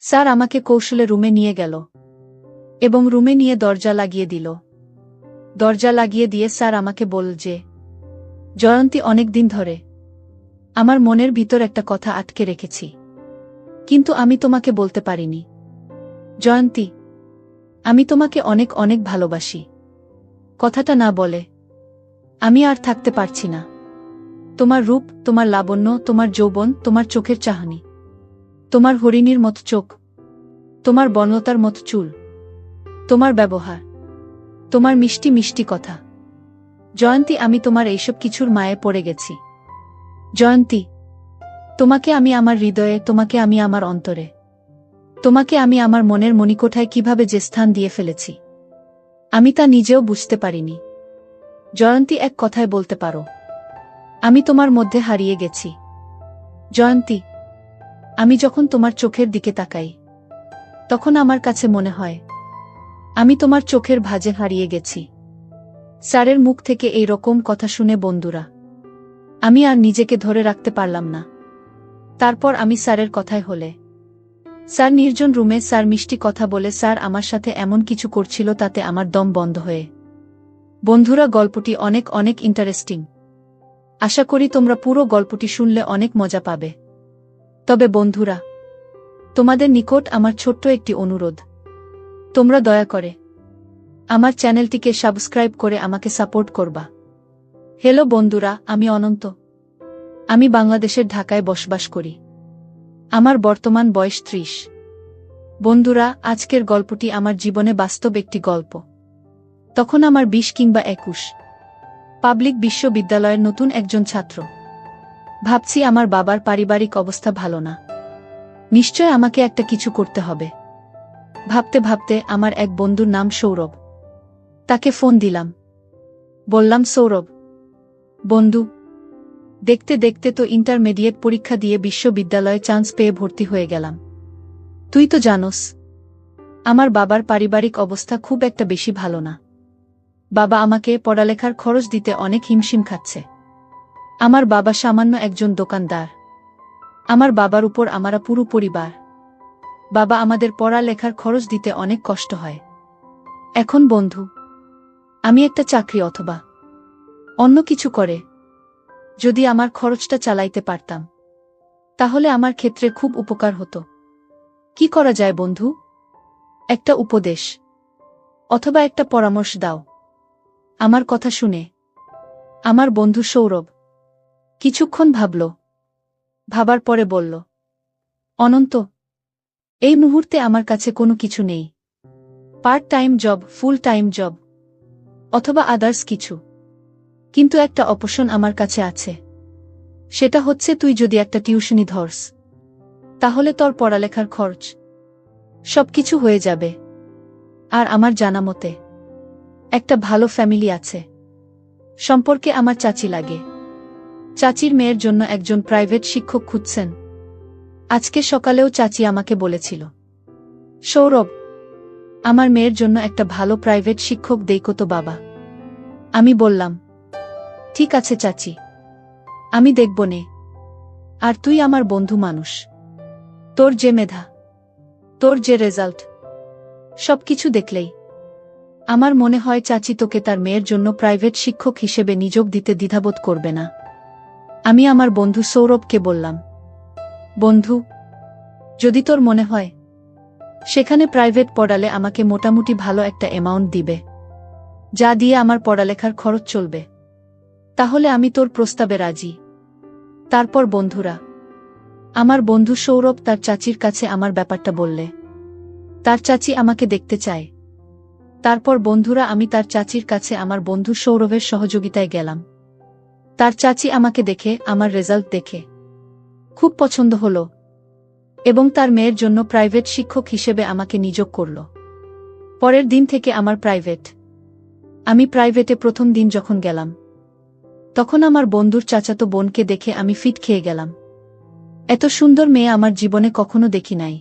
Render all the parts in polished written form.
Sir আমাকে কৌশলে রুমে নিয়ে গেল এবং রুমে নিয়ে দরজা লাগিয়ে দিল। দরজা লাগিয়ে দিয়ে স্যার আমাকে বলল যে, জয়ন্তী, অনেক দিন ধরে আমার মনের ভিতর একটা কথা আটকে রেখেছি, কিন্তু আমি তোমাকে বলতে পারিনি। জয়ন্তী, আমি তোমাকে অনেক অনেক ভালোবাসি। কথাটা না বলে আমি আর থাকতে পারছি না। তোমার রূপ, তোমার লাবণ্য, তোমার যৌবন, তোমার চোখের চাহনি, তোমার হরিণীর মতো চোখ, তোমার বনলতার মতো চুল, তোমার ব্যবহার, তোমার মিষ্টি মিষ্টি কথা। জয়ন্তী, আমি তোমার এইসব কিছুর মায়ে পড়ে গেছি। জয়ন্তী, তোমাকে আমি আমার হৃদয়ে, তোমাকে আমি আমার অন্তরে, তোমাকে আমি আমার মনের মণিকোঠায় কিভাবে যে স্থান দিয়ে ফেলেছি আমি তা নিজেও বুঝতে পারিনি। জয়ন্তী, এক কথায় বলতে পারো আমি তোমার মধ্যে হারিয়ে গেছি। জয়ন্তী, আমি যখন তোমার চোখের দিকে তাকাই তখন আমার কাছে মনে হয় আমি তোমার চোখের ভাঁজে হারিয়ে গেছি। স্যারের মুখ থেকে এই রকম কথা শুনে বন্ধুরা, আমি আর নিজেকে ধরে রাখতে পারলাম না। তারপর আমি স্যারের কথায় হলে, স্যার নির্জন রুমে স্যার মিষ্টি কথা বলে স্যার আমার সাথে এমন কিছু করছিল তাতে আমার দম বন্ধ হয়ে। বন্ধুরা, গল্পটি অনেক অনেক ইন্টারেস্টিং। আশা করি তোমরা পুরো গল্পটি শুনলে অনেক মজা পাবে। তবে বন্ধুরা, তোমাদের নিকট আমার ছোট্ট একটি অনুরোধ, তোমরা দয়া করে আমার চ্যানেলটিকে সাবস্ক্রাইব করে আমাকে সাপোর্ট করবা। হ্যালো বন্ধুরা, আমি অনন্ত। আমি বাংলাদেশের ঢাকায় বসবাস করি। আমার বর্তমান বয়স 30। বন্ধুরা, আজকের গল্পটি আমার জীবনে বাস্তব একটি গল্প। তখন আমার 20 কিংবা 21। পাবলিক বিশ্ববিদ্যালয়ের নতুন একজন ছাত্র। ভাবছি আমার বাবার পারিবারিক অবস্থা ভালো না, নিশ্চয় আমাকে একটা কিছু করতে হবে। ভাবতে ভাবতে আমার এক বন্ধুর নাম সৌরভ, তাকে ফোন দিলাম। বললাম, সৌরভ বন্ধু, দেখতে দেখতে তো ইন্টারমিডিয়েট পরীক্ষা দিয়ে বিশ্ববিদ্যালয়ে চান্স পেয়ে ভর্তি হয়ে গেলাম। তুই তো জানোস আমার বাবার পারিবারিক অবস্থা খুব একটা বেশি ভালো না। বাবা আমাকে পড়ালেখার খরচ দিতে অনেক হিমশিম খাচ্ছে। আমার বাবা সামান্য একজন দোকানদার। আমার বাবার উপর আমরা পুরো পরিবার। বাবা আমাদের পড়ালেখার খরচ দিতে অনেক কষ্ট হয়। এখন বন্ধু, আমি একটা চাকরি অথবা অন্য কিছু করে যদি আমার খরচটা চালাইতে পারতাম তাহলে আমার ক্ষেত্রে খুব উপকার হতো। কি করা যায় বন্ধু? একটা উপদেশ অথবা একটা পরামর্শ দাও। আমার কথা শুনে আমার বন্ধু সৌরভ কিছুক্ষণ ভাবল। ভাবার পরে বলল, অনন্ত, এই মুহূর্তে আমার কাছে কোনো কিছু নেই। Part time job, full time job অথবা আদার্স কিছু, কিন্তু একটা অপশন আমার কাছে আছে। সেটা হচ্ছে তুই যদি একটা টিউশনি ধরস তাহলে তোর পড়ালেখার খরচ সবকিছু হয়ে যাবে। আর আমার জানা মতে একটা ভালো ফ্যামিলি আছে। সম্পর্কে আমার চাচি লাগে। চাচির মেয়ের জন্য একজন প্রাইভেট শিক্ষক খুঁজছেন। আজকে সকালেও চাচি আমাকে বলেছিল, সৌরভ, আমার মেয়ের জন্য একটা ভালো প্রাইভেট শিক্ষক দেইকো তো বাবা। আমি বললাম, ঠিক আছে চাচি, আমি দেখব নে। আর তুই আমার বন্ধু মানুষ, তোর যে মেধা, তোর যে রেজাল্ট, সবকিছু দেখলেই আমার মনে হয় চাচি তোকে তার মেয়ের জন্য প্রাইভেট শিক্ষক হিসেবে নিযোগ দিতে দ্বিধাবোধ করবে না। আমি আমার বন্ধু সৌরভকে বললাম, বন্ধু, যদি তোর মনে হয় সেখানে প্রাইভেট পড়ালে আমাকে মোটামুটি ভালো একটা অ্যামাউন্ট দিবে, যা দিয়ে আমার পড়ালেখার খরচ চলবে, তাহলে আমি তোর প্রস্তাবে রাজি। তারপর বন্ধুরা, আমার বন্ধু সৌরভ তার চাচির কাছে আমার ব্যাপারটা বললে। তার চাচি আমাকে দেখতে চায়। তারপর বন্ধুরা, আমি তার চাচির কাছে আমার বন্ধু সৌরভের সহযোগিতায় গেলাম। তার চাচি আমাকে দেখে, আমার রেজাল্ট দেখে খুব পছন্দ হলো এবং তার মেয়ের জন্য প্রাইভেট শিক্ষক হিসেবে আমাকে নিযোগ করল। পরের দিন থেকে আমি প্রাইভেটে প্রথম দিন যখন গেলাম তখন আমার বন্ধুর চাচাতো বোনকে দেখে আমি ফিট খেয়ে গেলাম। এত সুন্দর মেয়ে আমার জীবনে কখনো দেখি নাই।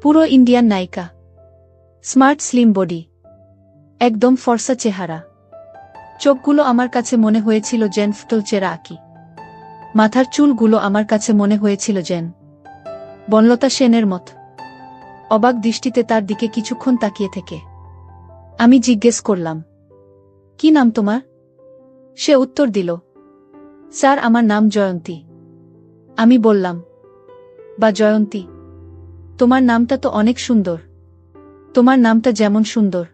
পুরো ইন্ডিয়ান নায়িকা, স্মার্ট স্লিম বডি, একদম ফর্সা চেহারা। চোখগুলো আমার কাছে মনে হয়েছিল যেন ফুটল চেরা আঁকি। মাথার চুলগুলো আমার কাছে মনে হয়েছিল যেন বনলতা সেনের মত। অবাক দৃষ্টিতে তার দিকে কিছুক্ষণ তাকিয়ে থেকে আমি জিজ্ঞেস করলাম, কি নাম তোমার? সে উত্তর দিল, স্যার আমার নাম জয়ন্তী। আমি বললাম, বা জয়ন্তী, তোমার নামটা তো অনেক সুন্দর। তোমার নামটা যেমন সুন্দর,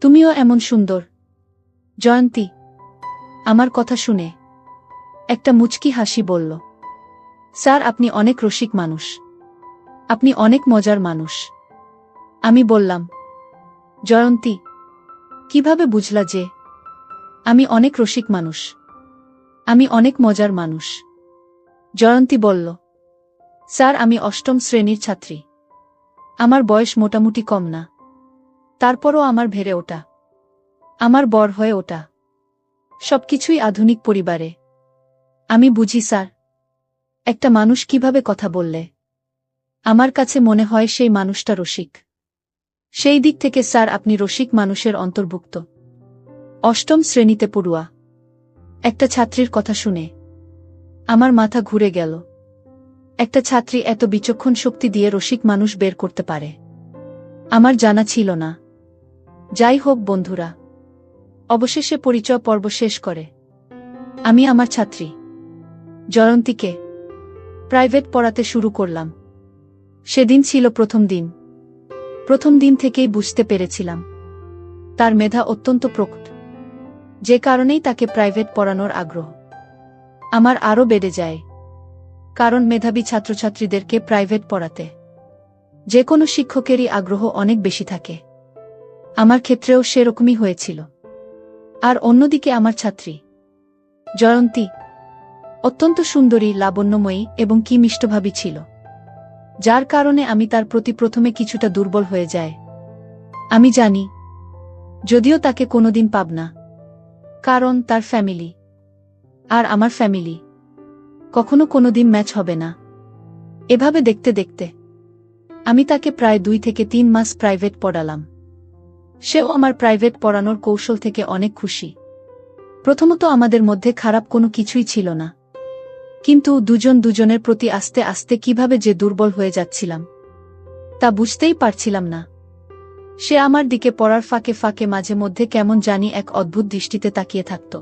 তুমিও এমন সুন্দর। জয়ন্তী আমার কথা শুনে একটা মুচকি হাসি বলল, স্যার আপনি অনেক রসিক মানুষ, আপনি অনেক মজার মানুষ। আমি বললাম, জয়ন্তী কিভাবে বুঝলা যে আমি অনেক রসিক মানুষ, আমি অনেক মজার মানুষ? জয়ন্তী বলল, স্যার আমি অষ্টম শ্রেণীর ছাত্রী, আমার বয়স মোটামুটি কম না, তারপরও আমার ভেড়ে ওঠা, আমার বর হয়ে ওঠা সবকিছুই আধুনিক পরিবারে। আমি বুঝি স্যার, একটা মানুষ কিভাবে কথা বললে আমার কাছে মনে হয় সেই মানুষটা রসিক। সেই দিক থেকে স্যার আপনি রসিক মানুষের অন্তর্ভুক্ত। অষ্টম শ্রেণীতে পড়ুয়া একটা ছাত্রীর কথা শুনে আমার মাথা ঘুরে গেল। একটা ছাত্রী এত বিচক্ষণ শক্তি দিয়ে রসিক মানুষ বের করতে পারে, আমার জানা ছিল না। যাই হোক বন্ধুরা, অবশেষে পরিচয় পর্ব শেষ করে আমি আমার ছাত্রী জয়ন্তীকে প্রাইভেট পড়াতে শুরু করলাম। সেদিন ছিল প্রথম দিন। প্রথম দিন থেকেই বুঝতে পেরেছিলাম তার মেধা অত্যন্ত প্রকট, যে কারণেই তাকে প্রাইভেট পড়ানোর আগ্রহ আমার আরও বেড়ে যায়। কারণ মেধাবী ছাত্রছাত্রীদেরকে প্রাইভেট পড়াতে যে কোনো শিক্ষকেরই আগ্রহ অনেক বেশি থাকে। আমার ক্ষেত্রেও সেরকমই হয়েছিল। আর অন্যদিকে আমার ছাত্রী জয়ন্তী অত্যন্ত সুন্দরী, লাবণ্যময়ী এবং কি মিষ্টভাবী ছিল, যার কারণে আমি তার প্রতি প্রথমে কিছুটা দুর্বল হয়ে যায়। আমি জানি, যদিও তাকে কোনোদিন পাব না, কারণ তার ফ্যামিলি আর আমার ফ্যামিলি কখনো কোনোদিন ম্যাচ হবে না। এভাবে দেখতে দেখতে আমি তাকে প্রায় 2 থেকে 3 মাস প্রাইভেট পড়ালাম। সেও আমার প্রাইভেট পড়ানোর কৌশল থেকে অনেক খুশি। প্রথমত আমাদের মধ্যে খারাপ কোনো কিছুই ছিল না, কিন্তু দুজন দুজনের প্রতি আস্তে আস্তে কিভাবে যে দুর্বল হয়ে যাচ্ছিলাম তা বুঝতেই পারছিলাম না। সে আমার দিকে পড়ার ফাঁকে ফাঁকে মাঝে মধ্যে কেমন জানি এক অদ্ভুত দৃষ্টিতে তাকিয়ে থাকত।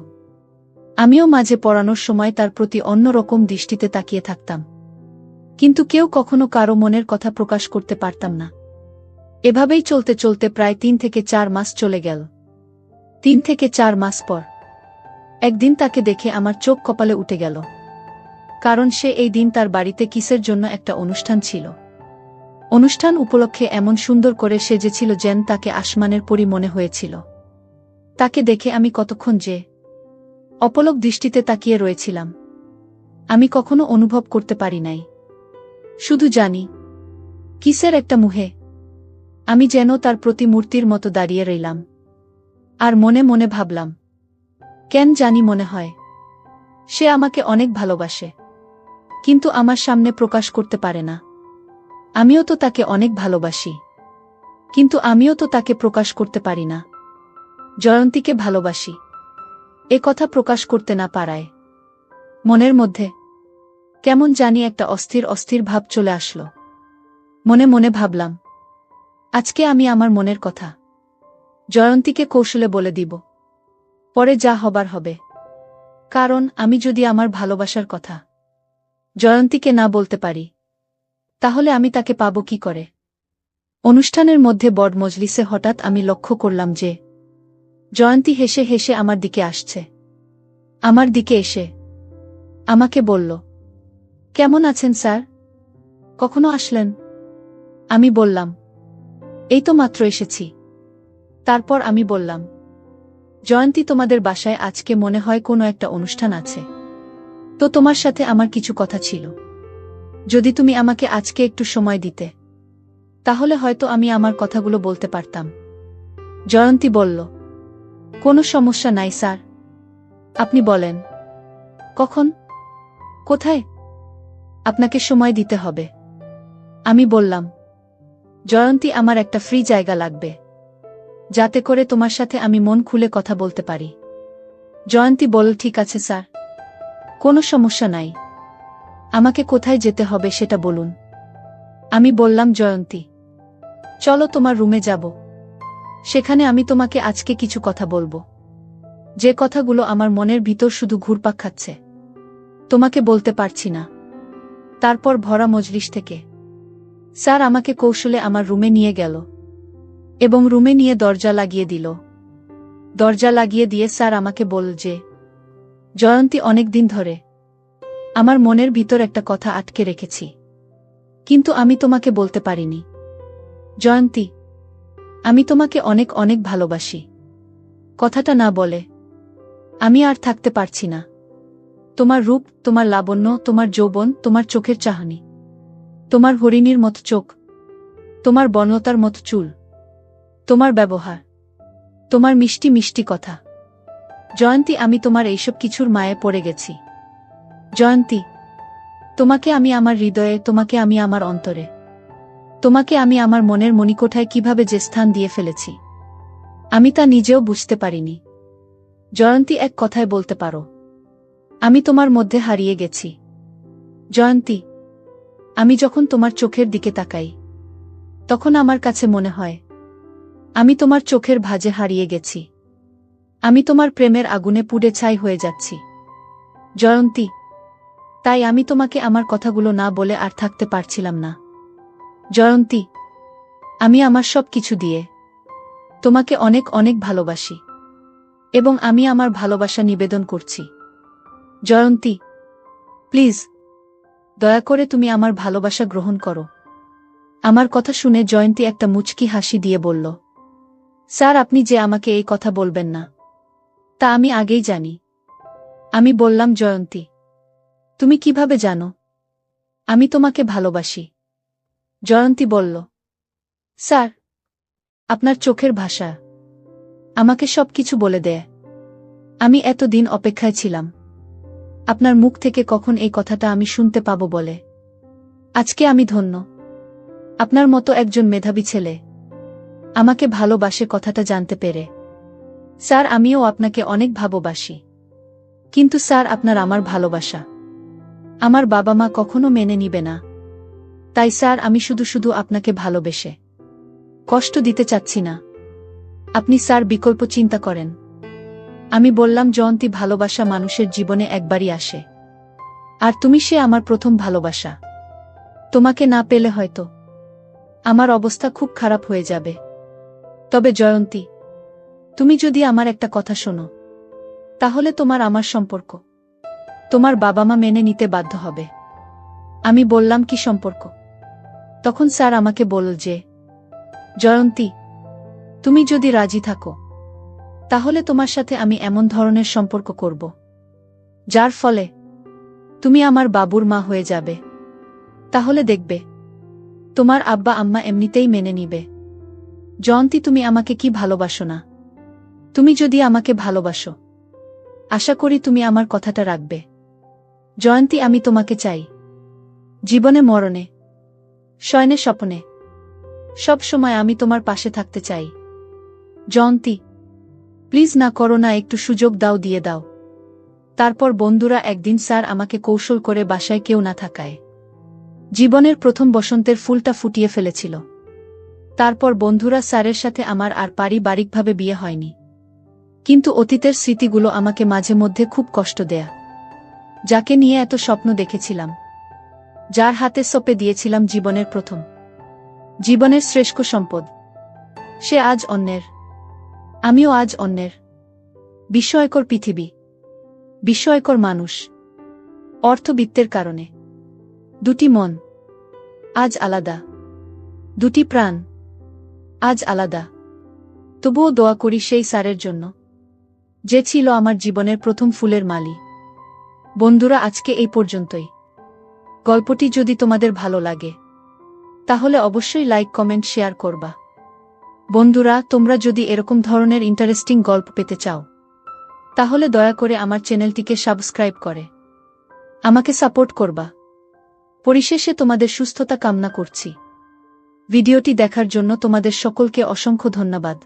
আমিও মাঝে পড়ানোর সময় তার প্রতি অন্যরকম দৃষ্টিতে তাকিয়ে থাকতাম, কিন্তু কেউ কখনো কারো মনের কথা প্রকাশ করতে পারতাম না। এভাবেই চলতে চলতে প্রায় 3 থেকে 4 মাস চলে গেল। 3 থেকে 4 মাস পর একদিন তাকে দেখে আমার চোখ কপালে উঠে গেল, কারণ সে এই দিন তার বাড়িতে কিসের জন্য একটা অনুষ্ঠান ছিল। অনুষ্ঠান উপলক্ষে এমন সুন্দর করে সেজেছিল যেন তাকে আসমানের পরী মনে হয়েছিল। তাকে দেখে আমি কতক্ষণ যে অপলক দৃষ্টিতে তাকিয়ে রয়েছিলাম আমি কখনো অনুভব করতে পারি নাই। শুধু জানি কিসের একটা মুহে আমি যেন তার প্রতিমূর্তির মতো দাঁড়িয়ে রইলাম। আর মনে মনে ভাবলাম, কেন জানি মনে হয় সে আমাকে অনেক ভালোবাসে, কিন্তু আমার সামনে প্রকাশ করতে পারে না। আমিও তো তাকে অনেক ভালোবাসি, কিন্তু আমিও তো তাকে প্রকাশ করতে পারি না। জয়ন্তীকে ভালোবাসি এ কথা প্রকাশ করতে না পারায় মনের মধ্যে কেমন জানি একটা অস্থির অস্থির ভাব চলে আসলো। মনে মনে ভাবলাম, আজকে আমি আমার মনের কথা জয়ন্তীকে কৌশলে বলে দিব, পরে যা হবার হবে। কারণ আমি যদি আমার ভালোবাসার কথা জয়ন্তীকে না বলতে পারি, তাহলে আমি তাকে পাবো কি করে? অনুষ্ঠানের মধ্যে বড় মজলিসে হঠাৎ আমি লক্ষ্য করলাম যে জয়ন্তী হেসে হেসে আমার দিকে আসছে। আমার দিকে এসে আমাকে বলল, কেমন আছেন স্যার? কখনো আসলেন? আমি বললাম, এই তো মাত্র এসেছি। তারপর আমি বললাম, জয়ন্তী তোমাদের বাসায় আজকে মনে হয় কোনো একটা অনুষ্ঠান আছে, তো তোমার সাথে আমার কিছু কথা ছিল। যদি তুমি আমাকে আজকে একটু সময় দিতে, তাহলে হয়তো আমি আমার কথাগুলো বলতে পারতাম। জয়ন্তী বলল, কোনো সমস্যা নাই স্যার, আপনি বলেন কখন, কোথায় আপনাকে সময় দিতে হবে। আমি বললাম, জয়ন্তী আমার একটা ফ্রি জায়গা লাগবে, যাতে করে তোমার সাথে আমি মন খুলে কথা বলতে পারি। জয়ন্তী বলল, ঠিক আছে স্যার, কোনো সমস্যা নাই, আমাকে কোথায় যেতে হবে সেটা বলুন। আমি বললাম, জয়ন্তী চলো তোমার রুমে যাব। সেখানে আমি তোমাকে আজকে কিছু কথা বলবো, যে কথাগুলো আমার মনের ভিতর শুধু ঘুরপাক খাচ্ছে, তোমাকে বলতে পারছি না। তারপর ভরা মজলিস থেকে স্যার আমাকে কৌশলে আমার রুমে নিয়ে গেল এবং রুমে নিয়ে দরজা লাগিয়ে দিল। দরজা লাগিয়ে দিয়ে স্যার আমাকে বলল যে, জয়ন্তী, অনেক দিন ধরে আমার মনের ভিতর একটা কথা আটকে রেখেছি, কিন্তু আমি তোমাকে বলতে পারিনি। জয়ন্তী, আমি তোমাকে অনেক অনেক ভালোবাসি। কথাটা না বলে আমি আর থাকতে পারছি না। তোমার রূপ, তোমার লাবণ্য, তোমার যৌবন, তোমার চোখের চাহনি, তোমার হরিণীর মতো চোখ, তোমার বনলতার মতো চুল, তোমার ব্যবহার, তোমার মিষ্টি মিষ্টি কথা। জয়ন্তী, আমি তোমার এইসব কিছুর মায়ে পড়ে গেছি। জয়ন্তী, তোমাকে আমি আমার হৃদয়ে, তোমাকে আমি আমার অন্তরে, তোমাকে আমি আমার মনের মণিকোঠায় কিভাবে যে স্থান দিয়ে ফেলেছি, আমি তা নিজেও বুঝতে পারিনি। জয়ন্তী, এক কথায় বলতে পারো, আমি তোমার মধ্যে হারিয়ে গেছি। জয়ন্তী, আমি যখন তোমার চোখের দিকে তাকাই, তখন আমার কাছে মনে হয় আমি তোমার চোখের ভাঁজে হারিয়ে গেছি। আমি তোমার প্রেমের আগুনে পুড়ে ছাই হয়ে যাচ্ছি। জয়ন্তী, তাই আমি তোমাকে আমার কথাগুলো না বলে আর থাকতে পারছিলাম না। জয়ন্তী, আমি আমার সব কিছু দিয়ে তোমাকে অনেক অনেক ভালোবাসি এবং আমি আমার ভালোবাসা নিবেদন করছি। জয়ন্তী, প্লিজ, দয়া করে তুমি আমার ভালোবাসা গ্রহণ করো। আমার কথা শুনে জয়ন্তী একটা মুচকি হাসি দিয়ে বলল, স্যার, আপনি যে আমাকে এই কথা বলবেন না, তা আমি আগেই জানি। আমি বললাম, জয়ন্তী, তুমি কিভাবে জানো আমি তোমাকে ভালোবাসি? জয়ন্তী বলল, স্যার, আপনার চোখের ভাষা আমাকে সবকিছু বলে দেয়। আমি এতদিন অপেক্ষায় ছিলাম আপনার মুখ থেকে কখন এই কথাটা আমি শুনতে পাবো বলে। আজকে আমি ধন্য, আপনার মতো একজন মেধাবী ছেলে আমাকে ভালোবাসে কথাটা জানতে পেরে। স্যার, আমিও আপনাকে অনেক ভালোবাসি, কিন্তু স্যার, আপনার আমার ভালোবাসা আমার বাবা মা কখনো মেনে নিবে না। তাই স্যার, আমি শুধু শুধু আপনাকে ভালোবেসে কষ্ট দিতে চাচ্ছি না। আপনি স্যার বিকল্প চিন্তা করেন। আমি বললাম, জয়ন্তী, ভালোবাসা মানুষের জীবনে একবারই আসে, আর তুমি সে আমার প্রথম ভালোবাসা। তোমাকে না পেলে হয়তো আমার অবস্থা খুব খারাপ হয়ে যাবে। তবে জয়ন্তী, তুমি যদি আমার একটা কথা শোনো, তাহলে তোমার আমার সম্পর্ক তোমার বাবা মা মেনে নিতে বাধ্য হবে। আমি বললাম, কি সম্পর্ক? তখন স্যার আমাকে বলল যে, জয়ন্তী, তুমি যদি রাজি থাকো, তাহলে তোমার সাথে আমি এমন ধরনের সম্পর্ক করব যার ফলে তুমি আমার বাবুর মা হয়ে যাবে। তাহলে দেখবে তোমার আব্বা আম্মা এমনিতেই মেনে নিবে। জয়ন্তী, তুমি আমাকে কি ভালোবাসো না? তুমি যদি আমাকে ভালোবাসো, আশা করি তুমি আমার কথাটা রাখবে। জয়ন্তী, আমি তোমাকে চাই, জীবনে মরণে, শয়নে স্বপ্নে, সব সময় আমি তোমার পাশে থাকতে চাই। জয়ন্তী, প্লিজ না করো না, একটু সুযোগ দাও, দিয়ে দাও। তারপর বন্ধুরা একদিন স্যার আমাকে কৌশল করে বাসায় কেউ না থাকায় জীবনের প্রথম বসন্তের ফুলটা ফুটিয়ে ফেলেছিল। তারপর বন্ধুরা স্যারের সাথে আমার আর পারিবারিকভাবে বিয়ে হয়নি, কিন্তু অতীতের স্মৃতিগুলো আমাকে মাঝে মধ্যে খুব কষ্ট দেয়া। যাকে নিয়ে এত স্বপ্ন দেখেছিলাম, যার হাতে সঁপে দিয়েছিলাম জীবনের শ্রেষ্ঠ সম্পদ, সে আজ অন্যের, আমিও আজ অন্যের। বিস্ময়কর পৃথিবী, বিস্ময়কর মানুষ। অর্থবিত্তের কারণে দুটি মন আজ আলাদা, দুটি প্রাণ আজ আলাদা। তবুও দোয়া করি সেই স্যারের জন্য, যে ছিল আমার জীবনের প্রথম ফুলের মালি। বন্ধুরা, আজকে এই পর্যন্তই। গল্পটি যদি তোমাদের ভালো লাগে, তাহলে অবশ্যই লাইক, কমেন্ট, শেয়ার করবা। বন্ধুরা, তোমরা যদি এরকম ধরনের ইন্টারেস্টিং গল্প পেতে চাও, তাহলে দয়া করে আমার চ্যানেলটিকে সাবস্ক্রাইব করে আমাকে সাপোর্ট করবা। পরিশেষে তোমাদের সুস্থতা কামনা করছি। ভিডিওটি দেখার জন্য তোমাদের সকলকে অসংখ্য ধন্যবাদ।